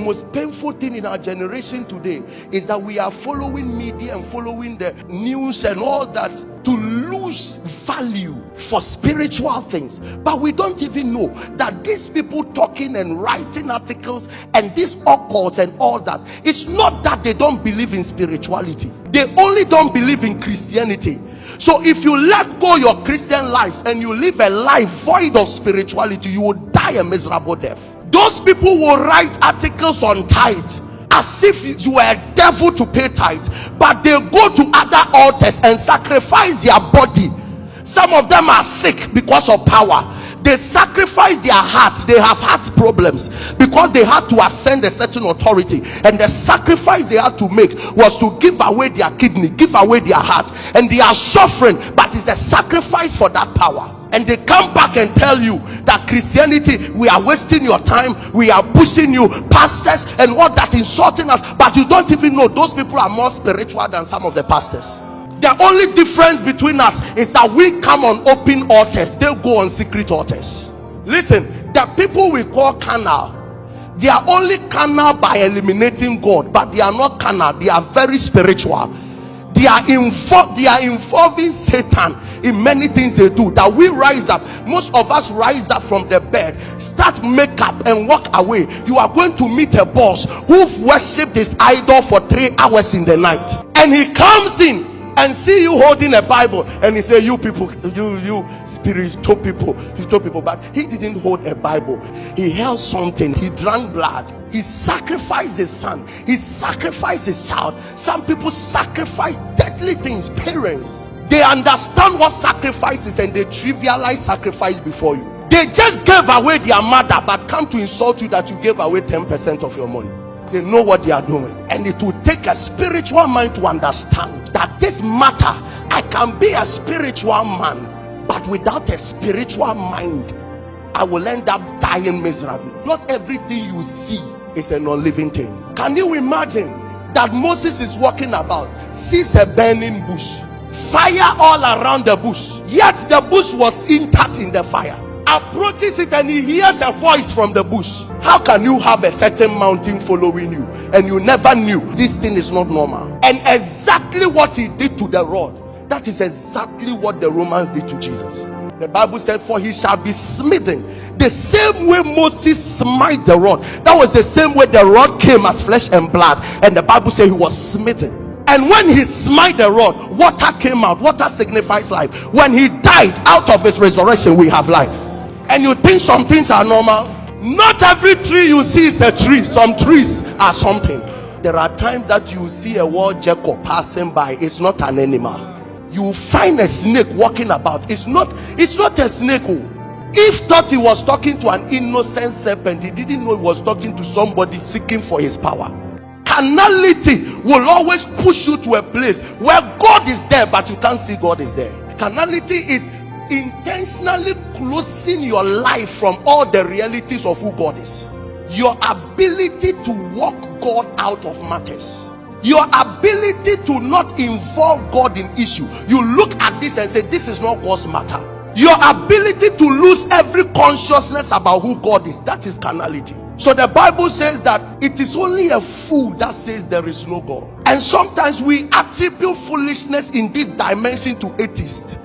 most painful thing in our generation today is that we are following media and following the news and all that to lose value for spiritual things. But we don't even know that these people talking and writing articles and these occults and all that, it's not that they don't believe in spirituality. They only don't believe in Christianity. So if you let go your Christian life and you live a life void of spirituality, you will die a miserable death. Those people will write articles on tithes as if you were a devil to pay tithes, but they go to other altars and sacrifice their body. Some of them are sick because of power. They sacrifice their hearts. They have heart problems because they had to ascend a certain authority, and the sacrifice they had to make was to give away their kidney, give away their heart, and they are suffering, but it's the sacrifice for that power. And they come back and tell you that Christianity, we are wasting your time, we are pushing you, pastors and all that, insulting us, but you don't even know those people are more spiritual than some of the pastors. The only difference between us is that we come on open altars, they go on secret altars. Listen, the people we call carnal, they are only carnal by eliminating God, but they are not carnal, they are very spiritual. They are involving Satan in many things they do, that we rise up. Most of us rise up from the bed, start makeup and walk away. You are going to meet a boss who've worshipped his idol for 3 hours in the night, and he comes in and see you holding a Bible, and he say, you people, you spiritual people, but he didn't hold a Bible. He held something. He drank blood. He sacrificed his son. He sacrificed his child. Some people sacrifice deadly things. Parents, they understand what sacrifice is, and they trivialize sacrifice before you. They just gave away their mother, but come to insult you that you gave away 10% of your money. They know what they are doing, and it will take a spiritual mind to understand that this matter, I can be a spiritual man, but without a spiritual mind, I will end up dying miserably. Not everything you see is a non-living thing. Can you imagine that Moses is walking about, sees a burning bush, fire all around the bush, yet the bush was intact in the fire, approaches it and he hears a voice from the bush. How can you have a certain mountain following you and you never knew this thing is not normal? And exactly what he did to the rod, that is exactly what the Romans did to Jesus. The Bible said, for he shall be smitten. The same way Moses smite the rod, that was the same way the rod came as flesh and blood, and the Bible said he was smitten. And when he smite the rod, water came out. Water signifies life. When he died, out of his resurrection we have life. And you think some things are normal? Not every tree you see is a tree. Some trees are something. There are times that you see a wild jackal passing by. It's not an animal. You find a snake walking about. It's not a snake. If thought he was talking to an innocent serpent, he didn't know he was talking to somebody seeking for his power. Carnality will always push you to a place where God is there, but you can't see God is there. Carnality is intentionally closing your life from all the realities of who God is. Your ability to walk God out of matters. Your ability to not involve God in issue. You look at this and say, this is not God's matter. Your ability to lose every consciousness about who God is. That is carnality. So the Bible says that it is only a fool that says there is no God. And sometimes we attribute foolishness in this dimension to atheists.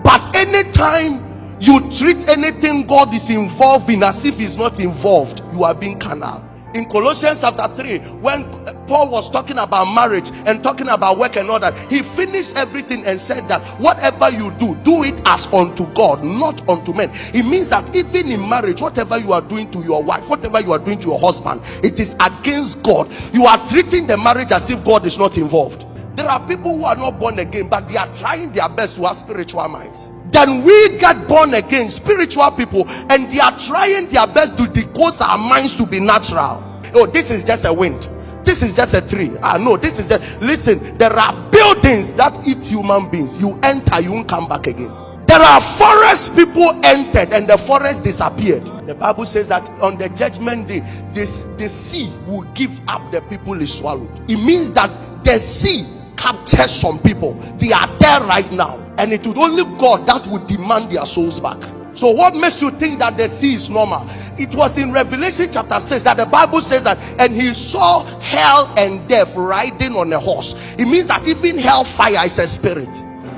But anytime you treat anything God is involved in as if he's not involved, you are being carnal. In Colossians chapter 3, when Paul was talking about marriage and talking about work and all that, he finished everything and said that whatever you do, do it as unto God, not unto men. It means that even in marriage, whatever you are doing to your wife, whatever you are doing to your husband, it is against God. You are treating the marriage as if God is not involved. There are people who are not born again, but they are trying their best to have spiritual minds. Then we get born again, spiritual people, and they are trying their best to decode our minds to be natural. Oh, this is just a wind. This is just a tree. No, this is just... Listen, there are buildings that eat human beings. You enter, you won't come back again. There are forests people entered and the forest disappeared. The Bible says that on the judgment day, the sea will give up the people it swallowed. It means that the sea captures some people. They are there right now, and it would only God that would demand their souls back. So what makes you think that the sea is normal? It was in Revelation chapter 6 that the Bible says that, and he saw hell and death riding on a horse. It means that even hellfire is a spirit.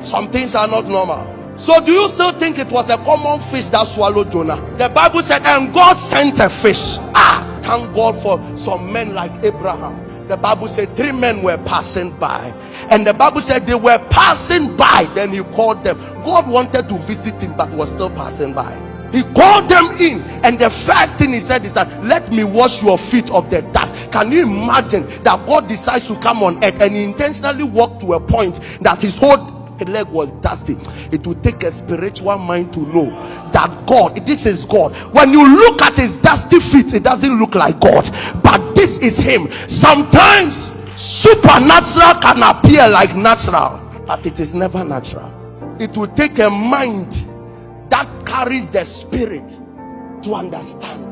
Some things are not normal. So do you still think it was a common fish that swallowed Jonah? The Bible said, and God sent a fish. Thank God for some men like Abraham. The Bible said 3 men were passing by, and the Bible said they were passing by. Then he called them. God wanted to visit him, but was still passing by. He called them in, and the first thing he said is that, let me wash your feet of the dust. Can you imagine that God decides to come on earth and he intentionally walked to a point that his whole leg was dusty? It will take a spiritual mind to know that God, this is God. When you look at his dusty feet, it doesn't look like God, but this is him. Sometimes supernatural can appear like natural, but it is never natural. It will take a mind that carries the spirit to understand